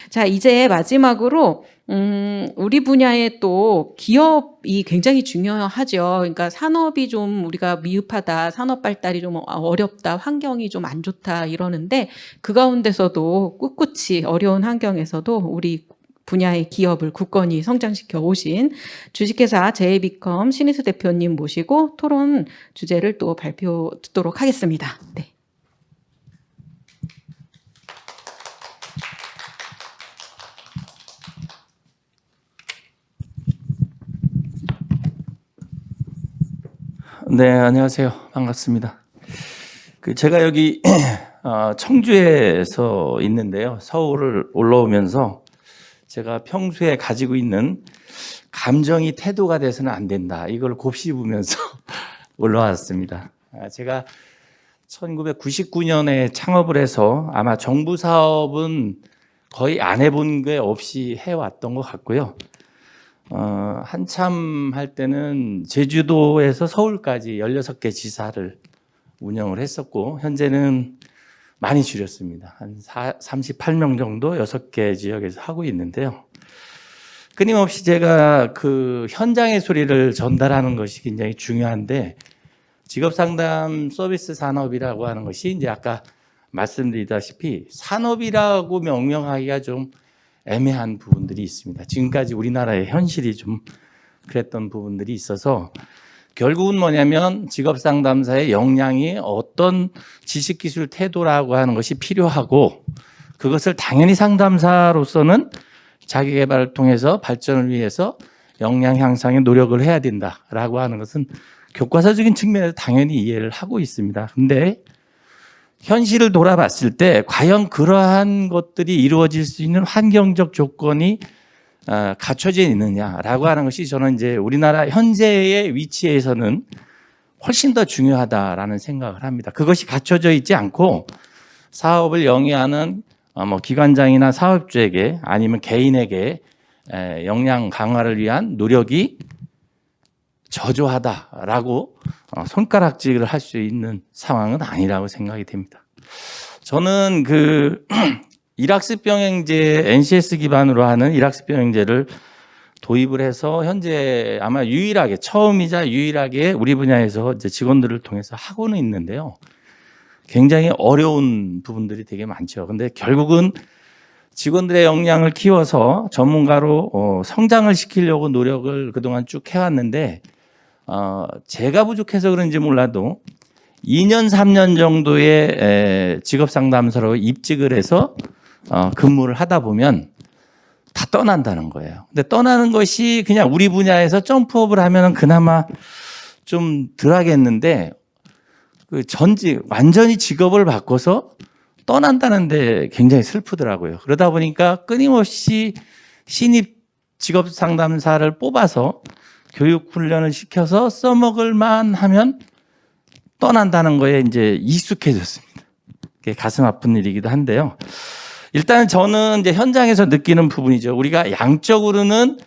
자, 이제 마지막으로 우리 분야에 또 기업이 굉장히 중요하죠. 그러니까 산업이 좀 우리가 미흡하다, 산업 발달이 좀 어렵다, 환경이 좀 안 좋다 이러는데 그 가운데서도 꿋꿋이 어려운 환경에서도 우리 분야의 기업을 굳건히 성장시켜 오신 주식회사 제이비컴 신희수 대표님 모시고 토론 주제를 또 발표 듣도록 하겠습니다. 네. 네, 안녕하세요. 반갑습니다. 제가 여기 청주에서 있는데요. 서울을 올라오면서 제가 평소에 가지고 있는 감정이 태도가 돼서는 안 된다. 이걸 곱씹으면서 올라왔습니다. 제가 1999년에 창업을 해서 아마 정부 사업은 거의 안 해본 게 없이 해왔던 것 같고요. 한참 할 때는 제주도에서 서울까지 16개 지사를 운영을 했었고, 현재는 많이 줄였습니다. 한 38명 정도 6개 지역에서 하고 있는데요. 끊임없이 제가 그 현장의 소리를 전달하는 것이 굉장히 중요한데, 직업상담 서비스 산업이라고 하는 것이 이제 아까 말씀드리다시피 산업이라고 명명하기가 좀 애매한 부분들이 있습니다. 지금까지 우리나라의 현실이 좀 그랬던 부분들이 있어서 결국은 뭐냐면 직업상담사의 역량이 어떤 지식기술 태도라고 하는 것이 필요하고, 그것을 당연히 상담사로서는 자기개발을 통해서 발전을 위해서 역량 향상에 노력을 해야 된다라고 하는 것은 교과서적인 측면에서 당연히 이해를 하고 있습니다. 근데 현실을 돌아봤을 때 과연 그러한 것들이 이루어질 수 있는 환경적 조건이 갖춰져 있느냐라고 하는 것이 저는 이제 우리나라 현재의 위치에서는 훨씬 더 중요하다라는 생각을 합니다. 그것이 갖춰져 있지 않고 사업을 영위하는 기관장이나 사업주에게 아니면 개인에게 역량 강화를 위한 노력이 저조하다라고 손가락질을 할 수 있는 상황은 아니라고 생각이 됩니다. 저는 일학습 병행제, NCS 기반으로 하는 일학습 병행제를 도입을 해서 현재 아마 유일하게, 처음이자 유일하게 우리 분야에서 이제 직원들을 통해서 하고는 있는데요. 굉장히 어려운 부분들이 되게 많죠. 근데 결국은 직원들의 역량을 키워서 전문가로 성장을 시키려고 노력을 그동안 쭉 해왔는데, 제가 부족해서 그런지 몰라도 2년, 3년 정도의 직업상담사로 입직을 해서 근무를 하다 보면 다 떠난다는 거예요. 근데 떠나는 것이 그냥 우리 분야에서 점프업을 하면 그나마 좀 덜 하겠는데, 완전히 직업을 바꿔서 떠난다는데 굉장히 슬프더라고요. 그러다 보니까 끊임없이 신입 직업상담사를 뽑아서 교육 훈련을 시켜서 써먹을만 하면 떠난다는 거에 이제 익숙해졌습니다. 그게 가슴 아픈 일이기도 한데요. 일단 저는 이제 현장에서 느끼는 부분이죠. 우리가 양적으로는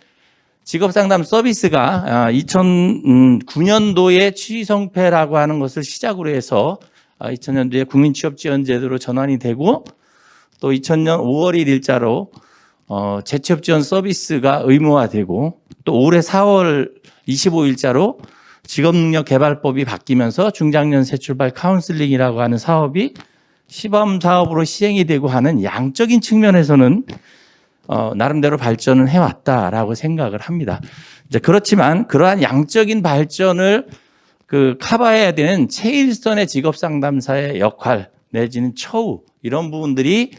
직업상담 서비스가 2009년도에 취성패라고 하는 것을 시작으로 해서 2000년도에 국민취업지원제도로 전환이 되고, 또 2000년 5월 1일자로 재취업지원 서비스가 의무화되고, 또 올해 4월 25일자로 직업능력개발법이 바뀌면서 중장년 새출발 카운슬링이라고 하는 사업이 시범 사업으로 시행이 되고 하는 양적인 측면에서는 나름대로 발전을 해왔다라고 생각을 합니다. 이제 그렇지만 그러한 양적인 발전을 커버해야 되는 최일선의 직업상담사의 역할 내지는 처우, 이런 부분들이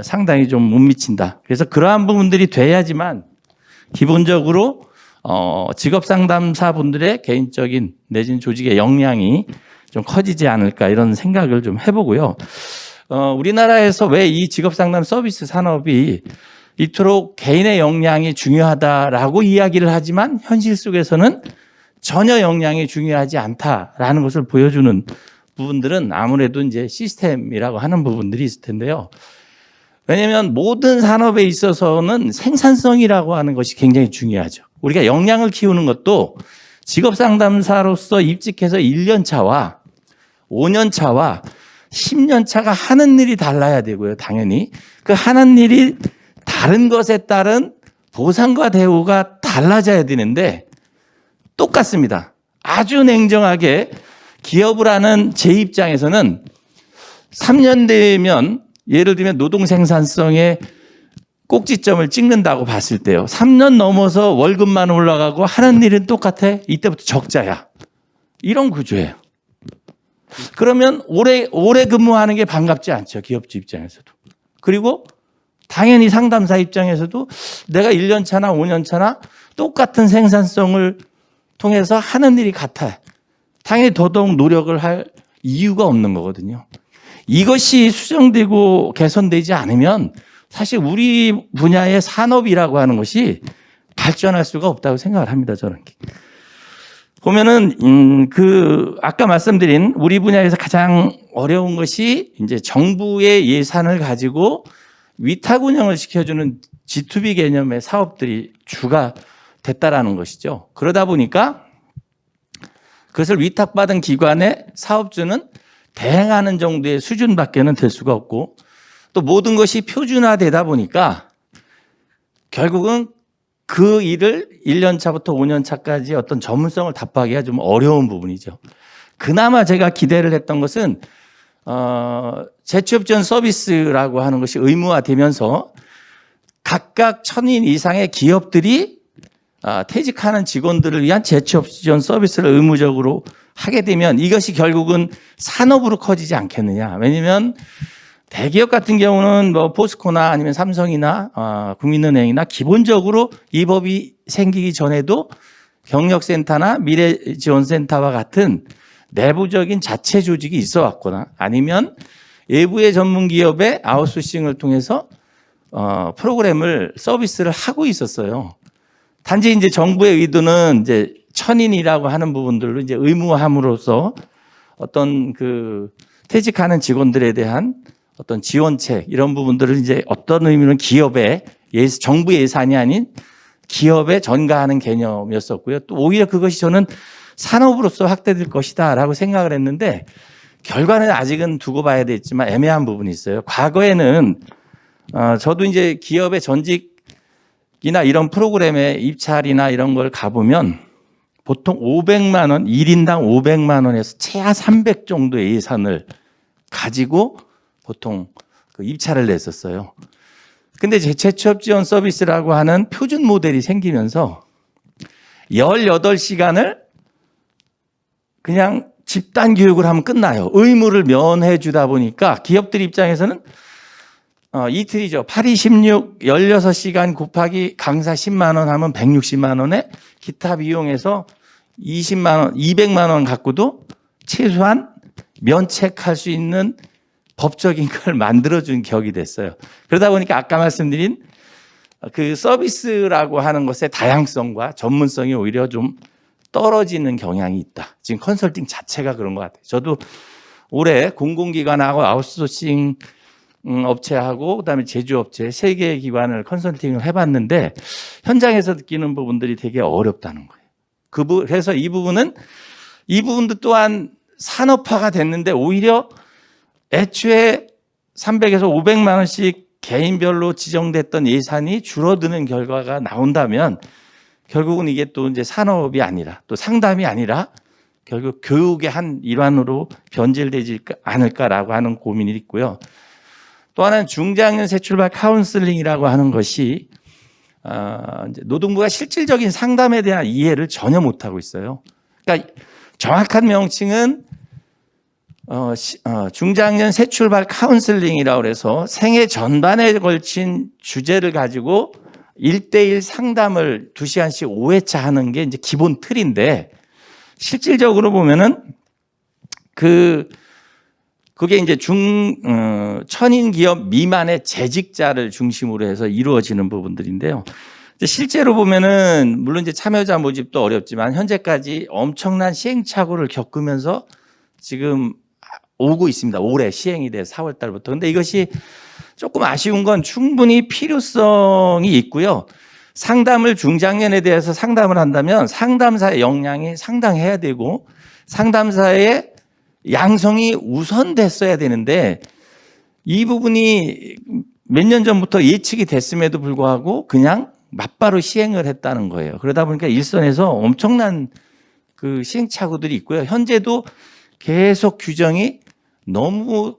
상당히 좀 못 미친다. 그래서 그러한 부분들이 돼야지만 기본적으로 직업상담사분들의 개인적인 내지는 조직의 역량이 좀 커지지 않을까, 이런 생각을 좀 해보고요. 우리나라에서 왜 이 직업상담 서비스 산업이 이토록 개인의 역량이 중요하다라고 이야기를 하지만 현실 속에서는 전혀 역량이 중요하지 않다라는 것을 보여주는 부분들은 아무래도 이제 시스템이라고 하는 부분들이 있을 텐데요. 왜냐하면 모든 산업에 있어서는 생산성이라고 하는 것이 굉장히 중요하죠. 우리가 역량을 키우는 것도 직업상담사로서 입직해서 1년 차와 5년 차와 10년 차가 하는 일이 달라야 되고요. 당연히 그 하는 일이 다른 것에 따른 보상과 대우가 달라져야 되는데 똑같습니다. 아주 냉정하게 기업을 하는 제 입장에서는 3년 되면 예를 들면 노동 생산성의 꼭지점을 찍는다고 봤을 때요. 3년 넘어서 월급만 올라가고 하는 일은 똑같아. 이때부터 적자야. 이런 구조예요. 그러면 오래 근무하는 게 반갑지 않죠. 기업주 입장에서도. 그리고 당연히 상담사 입장에서도 내가 1년 차나 5년 차나 똑같은 생산성을 통해서 하는 일이 같아요. 당연히 더더욱 노력을 할 이유가 없는 거거든요. 이것이 수정되고 개선되지 않으면 사실 우리 분야의 산업이라고 하는 것이 발전할 수가 없다고 생각을 합니다. 저는. 보면은 아까 말씀드린 우리 분야에서 가장 어려운 것이 이제 정부의 예산을 가지고 위탁 운영을 시켜주는 G2B 개념의 사업들이 주가 됐다라는 것이죠. 그러다 보니까 그것을 위탁받은 기관의 사업주는 대행하는 정도의 수준밖에는 될 수가 없고 또 모든 것이 표준화되다 보니까 결국은 그 일을 1년 차부터 5년 차까지 어떤 전문성을 답하기가 좀 어려운 부분이죠. 그나마 제가 기대를 했던 것은 재취업 지원 서비스라고 하는 것이 의무화되면서 각각 1000인 이상의 기업들이 퇴직하는 직원들을 위한 재취업 지원 서비스를 의무적으로 하게 되면 이것이 결국은 산업으로 커지지 않겠느냐. 왜냐하면 대기업 같은 경우는 뭐 포스코나 아니면 삼성이나 국민은행이나 기본적으로 이 법이 생기기 전에도 경력센터나 미래지원센터와 같은 내부적인 자체 조직이 있어 왔거나 아니면 외부의 전문 기업의 아웃소싱을 통해서 프로그램을 서비스를 하고 있었어요. 단지 이제 정부의 의도는 이제 1000인이라고 하는 부분들로 이제 의무함으로써 어떤 퇴직하는 직원들에 대한 어떤 지원책 이런 부분들을 이제 어떤 의미는 기업의 정부 예산이 아닌 기업에 전가하는 개념이었었고요. 또 오히려 그것이 저는 산업으로서 확대될 것이다라고 생각을 했는데 결과는 아직은 두고 봐야 되겠지만 애매한 부분이 있어요. 과거에는 저도 이제 기업의 전직이나 이런 프로그램에 입찰이나 이런 걸 가보면 보통 500만 원, 1인당 500만 원에서 최하 300 정도의 예산을 가지고 보통 입찰을 냈었어요. 근데 재취업 지원 서비스라고 하는 표준 모델이 생기면서 18시간을 그냥 집단 교육을 하면 끝나요. 의무를 면해 주다 보니까 기업들 입장에서는 이틀이죠. 8, 2, 16, 16시간 곱하기 강사 10만 원 하면 160만 원에 기타 비용에서 20만 원, 200만 원 갖고도 최소한 면책할 수 있는 법적인 걸 만들어준 격이 됐어요. 그러다 보니까 아까 말씀드린 그 서비스라고 하는 것의 다양성과 전문성이 오히려 좀 떨어지는 경향이 있다. 지금 컨설팅 자체가 그런 것 같아요. 저도 올해 공공기관하고 아웃소싱 업체하고 그다음에 제조업체 3개의 기관을 컨설팅을 해봤는데 현장에서 느끼는 부분들이 되게 어렵다는 거예요. 그래서 이 부분도 또한 산업화가 됐는데 오히려 애초에 300에서 500만 원씩 개인별로 지정됐던 예산이 줄어드는 결과가 나온다면 결국은 이게 또 이제 산업이 아니라 또 상담이 아니라 결국 교육의 한 일환으로 변질되지 않을까라고 하는 고민이 있고요. 또 하나는 중장년 새출발 카운슬링이라고 하는 것이 이제 노동부가 실질적인 상담에 대한 이해를 전혀 못하고 있어요. 그러니까 정확한 명칭은 중장년 새출발 카운슬링이라고 해서 생애 전반에 걸친 주제를 가지고 1대1 상담을 2시간씩 5회차 하는 게 이제 기본 틀인데 실질적으로 보면은 그게 이제 1000인 기업 미만의 재직자를 중심으로 해서 이루어지는 부분들인데요. 실제로 보면은 물론 이제 참여자 모집도 어렵지만 현재까지 엄청난 시행착오를 겪으면서 지금 오고 있습니다. 올해 시행이 돼 4월 달부터. 근데 이것이 조금 아쉬운 건 충분히 필요성이 있고요. 상담을 중장년에 대해서 상담을 한다면 상담사의 역량이 상당해야 되고 상담사의 양성이 우선됐어야 되는데 이 부분이 몇 년 전부터 예측이 됐음에도 불구하고 그냥 맞바로 시행을 했다는 거예요. 그러다 보니까 일선에서 엄청난 그 시행착오들이 있고요. 현재도 계속 규정이 너무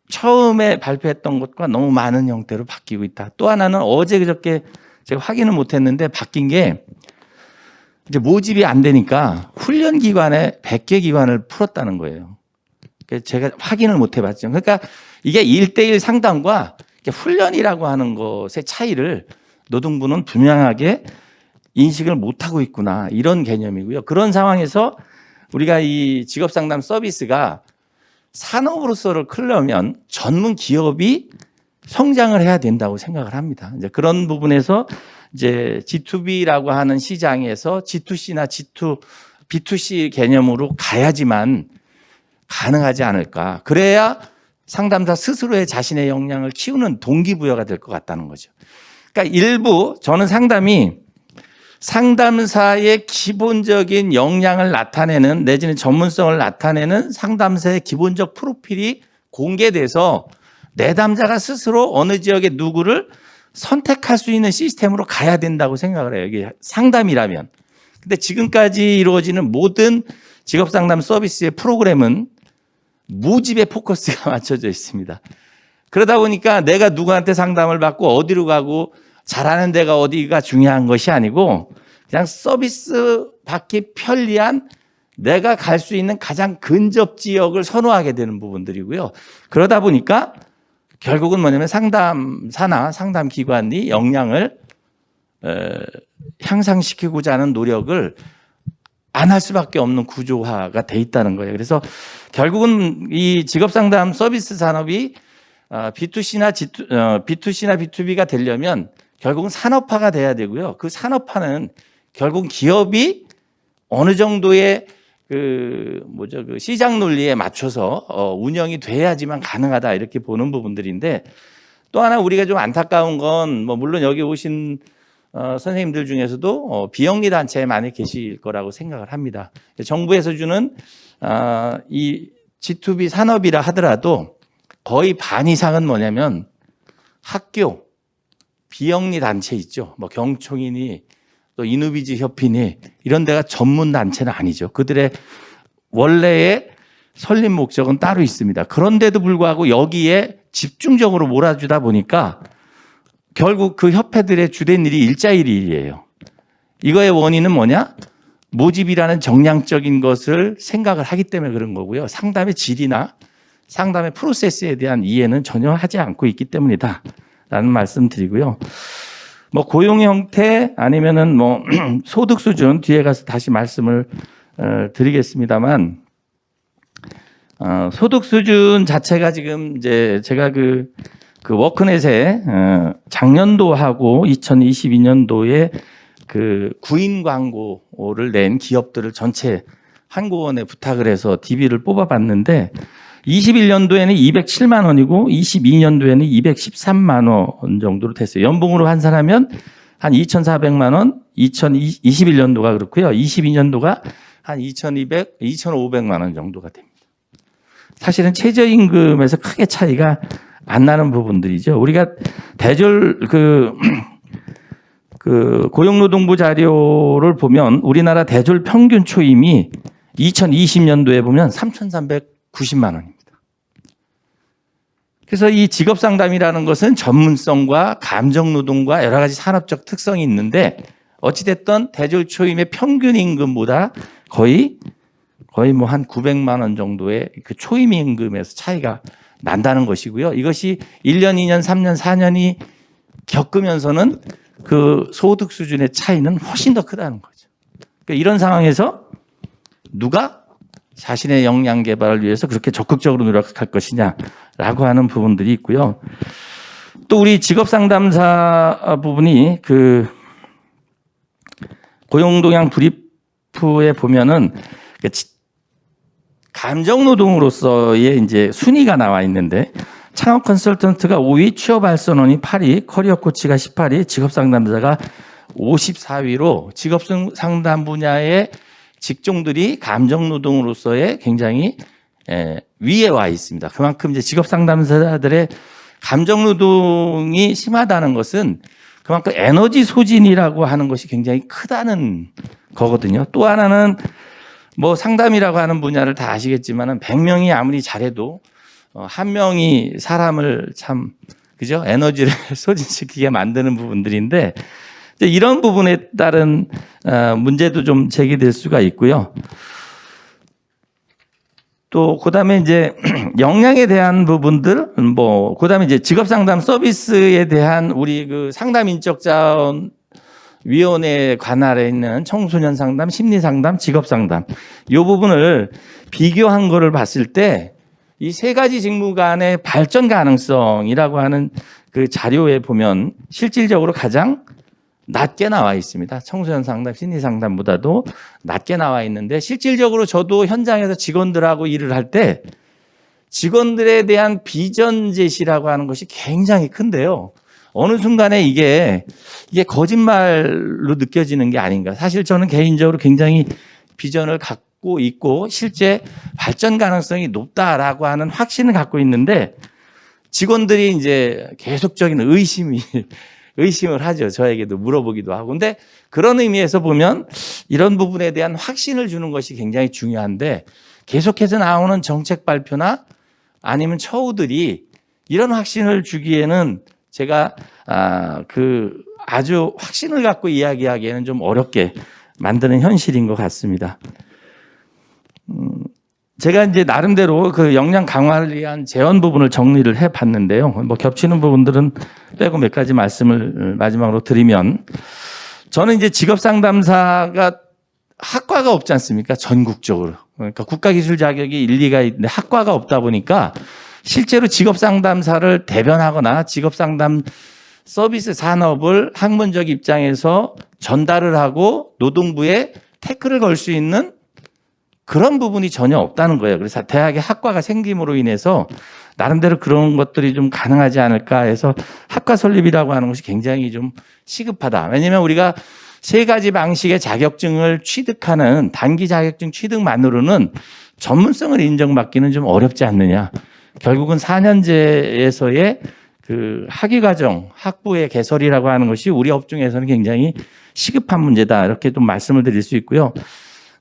처음에 발표했던 것과 너무 많은 형태로 바뀌고 있다. 또 하나는 어제 그저께 제가 확인을 못했는데 바뀐 게 이제 모집이 안 되니까 훈련 기관에 100개 기관을 풀었다는 거예요. 그래서 제가 확인을 못 해봤죠. 그러니까 이게 1대1 상담과 훈련이라고 하는 것의 차이를 노동부는 분명하게 인식을 못하고 있구나, 이런 개념이고요. 그런 상황에서 우리가 이 직업상담 서비스가 산업으로서를 크려면 전문 기업이 성장을 해야 된다고 생각을 합니다. 이제 그런 부분에서 이제 G2B라고 하는 시장에서 G2C나 B2C 개념으로 가야지만 가능하지 않을까. 그래야 상담사 스스로의 자신의 역량을 키우는 동기부여가 될 것 같다는 거죠. 그러니까 일부 저는 상담사의 기본적인 역량을 나타내는 내지는 전문성을 나타내는 상담사의 기본적 프로필이 공개돼서 내담자가 스스로 어느 지역의 누구를 선택할 수 있는 시스템으로 가야 된다고 생각을 해요. 이게 상담이라면. 근데 지금까지 이루어지는 모든 직업상담 서비스의 프로그램은 모집에 포커스가 맞춰져 있습니다. 그러다 보니까 내가 누구한테 상담을 받고 어디로 가고 잘하는 데가 어디가 중요한 것이 아니고 그냥 서비스 받기 편리한 내가 갈 수 있는 가장 근접 지역을 선호하게 되는 부분들이고요. 그러다 보니까 결국은 뭐냐면 상담사나 상담기관이 역량을 향상시키고자 하는 노력을 안 할 수밖에 없는 구조화가 돼 있다는 거예요. 그래서 결국은 이 직업상담 서비스 산업이 B2C나 B2B가 되려면 결국은 산업화가 돼야 되고요. 그 산업화는 결국 기업이 어느 정도의 그 시장 논리에 맞춰서 운영이 돼야지만 가능하다, 이렇게 보는 부분들인데, 또 하나 우리가 좀 안타까운 건 물론 여기 오신 선생님들 중에서도 비영리 단체에 많이 계실 거라고 생각을 합니다. 정부에서 주는 이 G2B 산업이라 하더라도 거의 반 이상은 뭐냐면 학교, 비영리 단체 있죠. 경총이니 또 이누비즈 협회니 이런 데가 전문 단체는 아니죠. 그들의 원래의 설립 목적은 따로 있습니다. 그런데도 불구하고 여기에 집중적으로 몰아주다 보니까 결국 그 협회들의 주된 일이 일자일이에요. 이거의 원인은 뭐냐? 모집이라는 정량적인 것을 생각을 하기 때문에 그런 거고요. 상담의 질이나 상담의 프로세스에 대한 이해는 전혀 하지 않고 있기 때문이다 라는 말씀 드리고요. 고용 형태 아니면은 소득 수준 뒤에 가서 다시 말씀을 드리겠습니다만, 소득 수준 자체가 지금 이제 제가 그 워크넷에 작년도하고 2022년도에 그 구인 광고를 낸 기업들을 전체 한국원에 부탁을 해서 DB를 뽑아봤는데 21년도에는 207만 원이고 22년도에는 213만 원 정도로 됐어요. 연봉으로 환산하면 한 2,400만 원, 2021년도가 그렇고요. 22년도가 한 2,500만 원 정도가 됩니다. 사실은 최저임금에서 크게 차이가 안 나는 부분들이죠. 우리가 대졸 고용노동부 자료를 보면 우리나라 대졸 평균 초임이 2020년도에 보면 3,390만 원입니다. 그래서 이 직업상담이라는 것은 전문성과 감정노동과 여러 가지 산업적 특성이 있는데 어찌됐든 대졸 초임의 평균 임금보다 거의 한 900만 원 정도의 그 초임 임금에서 차이가 난다는 것이고요. 이것이 1년, 2년, 3년, 4년이 겪으면서는 그 소득 수준의 차이는 훨씬 더 크다는 거죠. 그러니까 이런 상황에서 누가 자신의 역량 개발을 위해서 그렇게 적극적으로 노력할 것이냐라고 하는 부분들이 있고요. 또 우리 직업상담사 부분이 그 고용동향 브리프에 보면은 감정노동으로서의 이제 순위가 나와 있는데 창업 컨설턴트가 5위, 취업 알선원이 8위, 커리어 코치가 18위, 직업 상담자가 54위로 직업 상담 분야의 직종들이 감정노동으로서의 굉장히 위에 와 있습니다. 그만큼 이제 직업 상담사들의 감정 노동이 심하다는 것은 그만큼 에너지 소진이라고 하는 것이 굉장히 크다는 거거든요. 또 하나는 뭐 상담이라고 하는 분야를 다 아시겠지만은 100명이 아무리 잘해도 한 명이 사람을 참 그죠? 에너지를 소진시키게 만드는 부분들인데 이런 부분에 따른 문제도 좀 제기될 수가 있고요. 또 그다음에 이제 역량에 대한 부분들 뭐 그다음에 이제 직업 상담 서비스에 대한 우리 그 상담 인적 자원 위원회 관할에 있는 청소년 상담, 심리 상담, 직업 상담 이 부분을 비교한 거를 봤을 때 이 세 가지 직무 간의 발전 가능성이라고 하는 그 자료에 보면 실질적으로 가장 낮게 나와 있습니다. 청소년 상담, 심리 상담보다도 낮게 나와 있는데 실질적으로 저도 현장에서 직원들하고 일을 할 때 직원들에 대한 비전 제시라고 하는 것이 굉장히 큰데요. 어느 순간에 이게 거짓말로 느껴지는 게 아닌가. 사실 저는 개인적으로 굉장히 비전을 갖고 있고 실제 발전 가능성이 높다라고 하는 확신을 갖고 있는데 직원들이 이제 계속적인 의심을 하죠. 저에게도 물어보기도 하고. 근데 그런 의미에서 보면 이런 부분에 대한 확신을 주는 것이 굉장히 중요한데 계속해서 나오는 정책 발표나 아니면 처우들이 이런 확신을 주기에는 제가 아주 확신을 갖고 이야기하기에는 좀 어렵게 만드는 현실인 것 같습니다. 제가 이제 나름대로 그 역량 강화를 위한 재원 부분을 정리를 해 봤는데요. 뭐 겹치는 부분들은 빼고 몇 가지 말씀을 마지막으로 드리면 저는 이제 직업 상담사가 학과가 없지 않습니까? 전국적으로. 그러니까 국가기술 자격이 1, 2가 있는데 학과가 없다 보니까 실제로 직업 상담사를 대변하거나 직업 상담 서비스 산업을 학문적 입장에서 전달을 하고 노동부에 태클을 걸 수 있는 그런 부분이 전혀 없다는 거예요. 그래서 대학에 학과가 생김으로 인해서 나름대로 그런 것들이 좀 가능하지 않을까 해서 학과 설립이라고 하는 것이 굉장히 좀 시급하다. 왜냐하면 우리가 세 가지 방식의 자격증을 취득하는 단기 자격증 취득만으로는 전문성을 인정받기는 좀 어렵지 않느냐. 결국은 4년제에서의 그 학위과정, 학부의 개설이라고 하는 것이 우리 업종에서는 굉장히 시급한 문제다. 이렇게 좀 말씀을 드릴 수 있고요.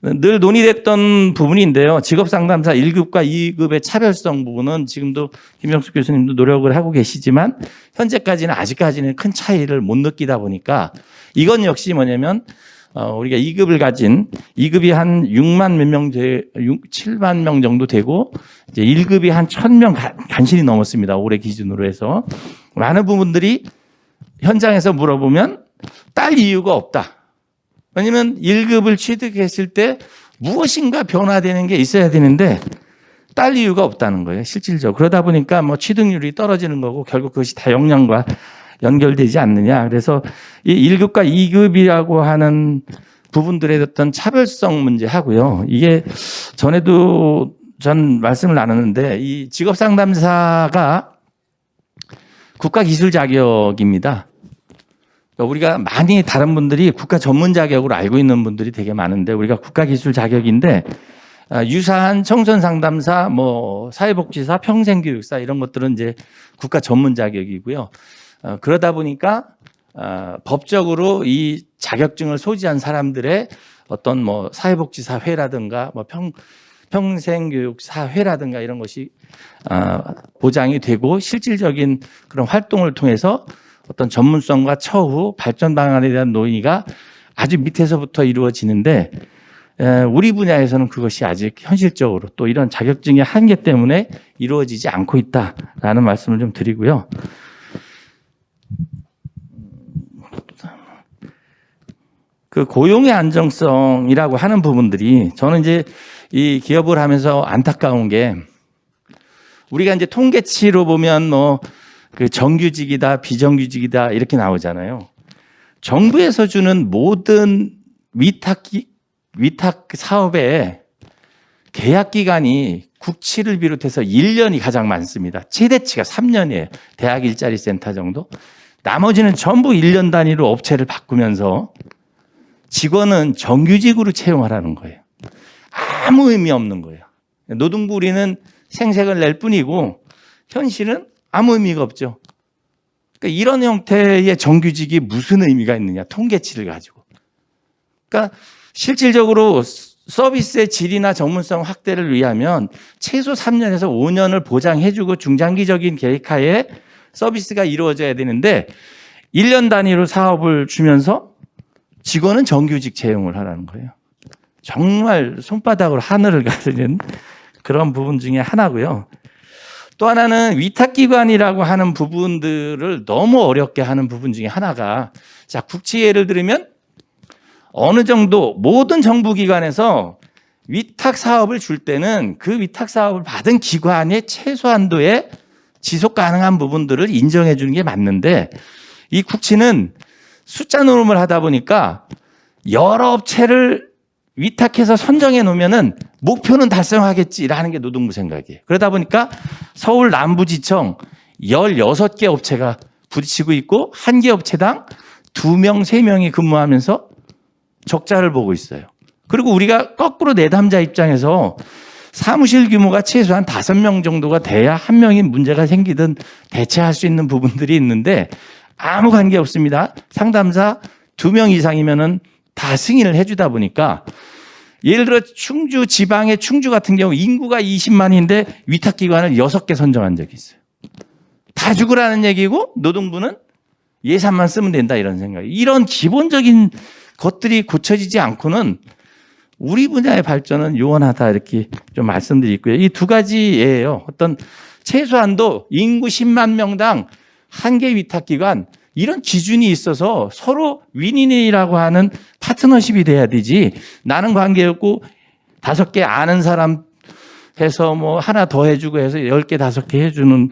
늘 논의됐던 부분인데요. 직업상담사 1급과 2급의 차별성 부분은 지금도 김영숙 교수님도 노력을 하고 계시지만 현재까지는 아직까지는 큰 차이를 못 느끼다 보니까 이건 역시 뭐냐면 우리가 2급을 가진 2급이 한 6만 몇 명, 7만 명 정도 되고 이제 1급이 한 1,000명 간신히 넘었습니다. 올해 기준으로 해서 많은 부분들이 현장에서 물어보면 딸 이유가 없다. 왜냐하면 1급을 취득했을 때 무엇인가 변화되는 게 있어야 되는데 딸 이유가 없다는 거예요. 실질적으로. 그러다 보니까 뭐 취득률이 떨어지는 거고 결국 그것이 다 역량과 연결되지 않느냐. 그래서 이 1급과 2급이라고 하는 부분들의 어떤 차별성 문제하고요. 이게 전에도 전 말씀을 나눴는데 이 직업 상담사가 국가 기술 자격입니다. 우리가 많이 다른 분들이 국가 전문 자격으로 알고 있는 분들이 되게 많은데 우리가 국가 기술 자격인데 유사한 청소년 상담사, 뭐 사회복지사, 평생교육사 이런 것들은 이제 국가 전문 자격이고요. 그러다 보니까 법적으로 이 자격증을 소지한 사람들의 어떤 뭐 사회복지사회라든가 뭐 평생교육사회라든가 이런 것이 보장이 되고 실질적인 그런 활동을 통해서 어떤 전문성과 처우, 발전 방안에 대한 논의가 아주 밑에서부터 이루어지는데 우리 분야에서는 그것이 아직 현실적으로 또 이런 자격증의 한계 때문에 이루어지지 않고 있다라는 말씀을 좀 드리고요. 그 고용의 안정성이라고 하는 부분들이 저는 이제 이 기업을 하면서 안타까운 게 우리가 이제 통계치로 보면 뭐 그 정규직이다, 비정규직이다 이렇게 나오잖아요. 정부에서 주는 모든 위탁 사업의 계약 기간이 국치를 비롯해서 1년이 가장 많습니다. 최대치가 3년이에요. 대학 일자리 센터 정도. 나머지는 전부 1년 단위로 업체를 바꾸면서 직원은 정규직으로 채용하라는 거예요. 아무 의미 없는 거예요. 노동부 우리는 생색을 낼 뿐이고 현실은 아무 의미가 없죠. 그러니까 이런 형태의 정규직이 무슨 의미가 있느냐, 통계치를 가지고. 그러니까 실질적으로 서비스의 질이나 전문성 확대를 위하면 최소 3년에서 5년을 보장해주고 중장기적인 계획하에 서비스가 이루어져야 되는데 1년 단위로 사업을 주면서 직원은 정규직 채용을 하라는 거예요. 정말 손바닥으로 하늘을 가르는 그런 부분 중에 하나고요. 또 하나는 위탁기관이라고 하는 부분들을 너무 어렵게 하는 부분 중에 하나가, 자, 국치 예를 들으면 어느 정도 모든 정부기관에서 위탁 사업을 줄 때는 그 위탁 사업을 받은 기관의 최소한도의 지속 가능한 부분들을 인정해 주는 게 맞는데, 이 국치는 숫자 노름을 하다 보니까 여러 업체를 위탁해서 선정해 놓으면은 목표는 달성하겠지라는 게 노동부 생각이에요. 그러다 보니까 서울 남부지청 16개 업체가 부딪히고 있고 한 개 업체당 2명, 3명이 근무하면서 적자를 보고 있어요. 그리고 우리가 거꾸로 내담자 입장에서 사무실 규모가 최소한 5명 정도가 돼야 한 명이 문제가 생기든 대체할 수 있는 부분들이 있는데 아무 관계 없습니다. 상담사 2명 이상이면은 다 승인을 해주다 보니까, 예를 들어 충주, 지방의 충주 같은 경우 인구가 20만인데 위탁기관을 6개 선정한 적이 있어요. 다 죽으라는 얘기고 노동부는 예산만 쓰면 된다, 이런 생각. 이런 기본적인 것들이 고쳐지지 않고는 우리 분야의 발전은 요원하다, 이렇게 좀 말씀드리고요. 이 두 가지예요. 어떤 최소한도 인구 10만 명당 한 개 위탁기관, 이런 기준이 있어서 서로 윈윈이라고 하는 파트너십이 돼야 되지, 나는 관계없고 5개 아는 사람 해서 뭐 하나 더 해주고 해서 10개, 5개 해주는,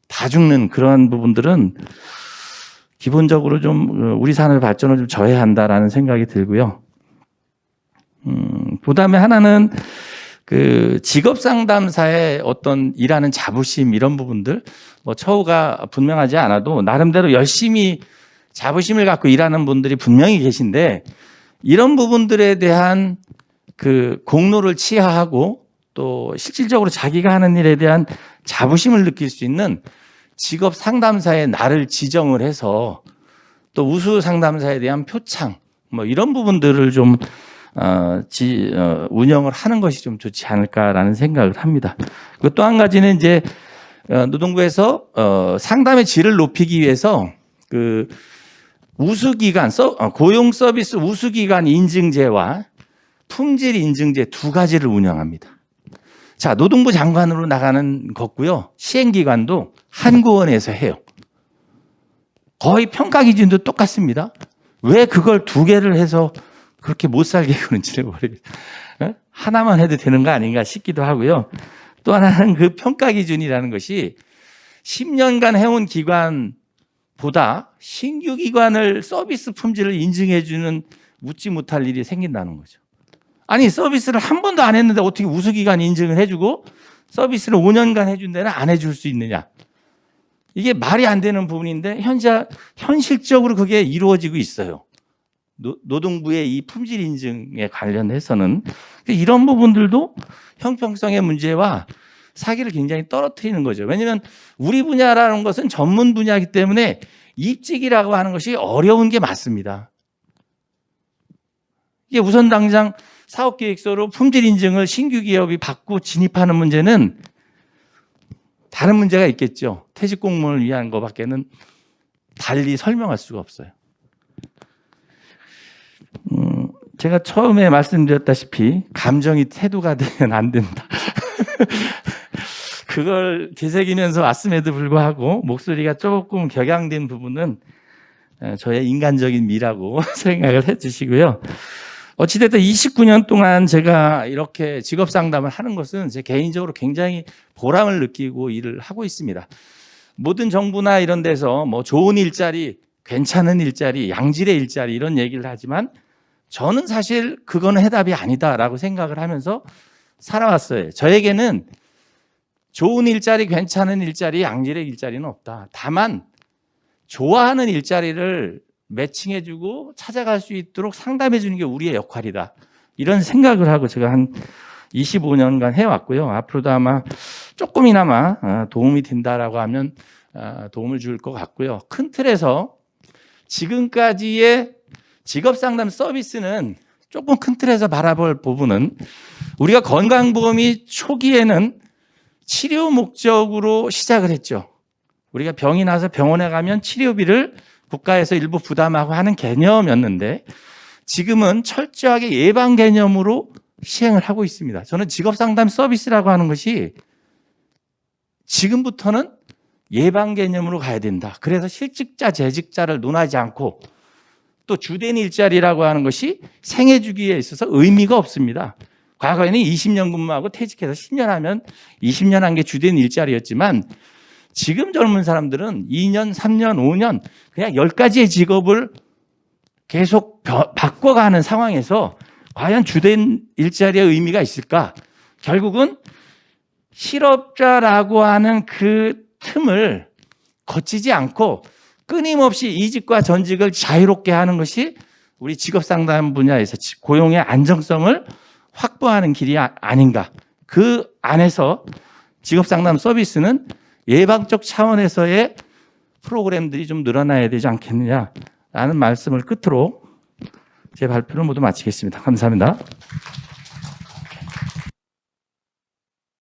다 죽는 그런 부분들은 기본적으로 좀 우리 산업 발전을 좀 저해한다라는 생각이 들고요. 그다음에 하나는 그 직업 상담사의 어떤 일하는 자부심, 이런 부분들, 뭐 처우가 분명하지 않아도 나름대로 열심히 자부심을 갖고 일하는 분들이 분명히 계신데, 이런 부분들에 대한 그 공로를 치하하고 또 실질적으로 자기가 하는 일에 대한 자부심을 느낄 수 있는 직업 상담사의 날을 지정을 해서 또 우수 상담사에 대한 표창, 뭐 이런 부분들을 좀 운영을 하는 것이 좀 좋지 않을까라는 생각을 합니다. 그 또 한 가지는 이제 노동부에서 상담의 질을 높이기 위해서 그 우수기관, 고용 서비스 우수기관 인증제와 품질 인증제 두 가지를 운영합니다. 자, 노동부 장관으로 나가는 거고요. 시행기관도 한국원에서 해요. 거의 평가 기준도 똑같습니다. 왜 그걸 두 개를 해서 그렇게 못 살게 그런지를 모르겠어요. 하나만 해도 되는 거 아닌가 싶기도 하고요. 또 하나는 그 평가 기준이라는 것이 10년간 해온 기관보다 신규 기관을 서비스 품질을 인증해주는 묻지 못할 일이 생긴다는 거죠. 아니, 서비스를 한 번도 안 했는데 어떻게 우수기관 인증을 해주고 서비스를 5년간 해준 데는 안 해줄 수 있느냐. 이게 말이 안 되는 부분인데 현실적으로 그게 이루어지고 있어요. 노동부의 이 품질 인증에 관련해서는 이런 부분들도 형평성의 문제와 사기를 굉장히 떨어뜨리는 거죠. 왜냐하면 우리 분야라는 것은 전문 분야이기 때문에 입직이라고 하는 것이 어려운 게 맞습니다. 이게 우선 당장 사업계획서로 품질 인증을 신규 기업이 받고 진입하는 문제는 다른 문제가 있겠죠. 퇴직 공무원을 위한 것밖에는 달리 설명할 수가 없어요. 제가 처음에 말씀드렸다시피 감정이 태도가 되면 안 된다. 그걸 되새기면서 왔음에도 불구하고 목소리가 조금 격양된 부분은 저의 인간적인 미라고 생각을 해주시고요. 어찌됐든 29년 동안 제가 이렇게 직업 상담을 하는 것은 제 개인적으로 굉장히 보람을 느끼고 일을 하고 있습니다. 모든 정부나 이런 데서 뭐 좋은 일자리, 괜찮은 일자리, 양질의 일자리 이런 얘기를 하지만 저는 사실 그거는 해답이 아니다라고 생각을 하면서 살아왔어요. 저에게는 좋은 일자리, 괜찮은 일자리, 양질의 일자리는 없다. 다만 좋아하는 일자리를 매칭해주고 찾아갈 수 있도록 상담해주는 게 우리의 역할이다. 이런 생각을 하고 제가 한 25년간 해왔고요. 앞으로도 아마 조금이나마 도움이 된다라고 하면 도움을 줄 것 같고요. 큰 틀에서 지금까지의 직업상담 서비스는 조금 큰 틀에서 바라볼 부분은 우리가 건강보험이 초기에는 치료 목적으로 시작을 했죠. 우리가 병이 나서 병원에 가면 치료비를 국가에서 일부 부담하고 하는 개념이었는데 지금은 철저하게 예방 개념으로 시행을 하고 있습니다. 저는 직업상담 서비스라고 하는 것이 지금부터는 예방 개념으로 가야 된다. 그래서 실직자, 재직자를 논하지 않고 또 주된 일자리라고 하는 것이 생애 주기에 있어서 의미가 없습니다. 과거에는 20년 근무하고 퇴직해서 10년 하면 20년 한 게 주된 일자리였지만 지금 젊은 사람들은 2년, 3년, 5년 그냥 10가지의 직업을 계속 바꿔가는 상황에서 과연 주된 일자리의 의미가 있을까? 결국은 실업자라고 하는 그 틈을 거치지 않고 끊임없이 이직과 전직을 자유롭게 하는 것이 우리 직업상담 분야에서 고용의 안정성을 확보하는 길이 아닌가. 그 안에서 직업상담 서비스는 예방적 차원에서의 프로그램들이 좀 늘어나야 되지 않겠느냐라는 말씀을 끝으로 제 발표를 모두 마치겠습니다. 감사합니다.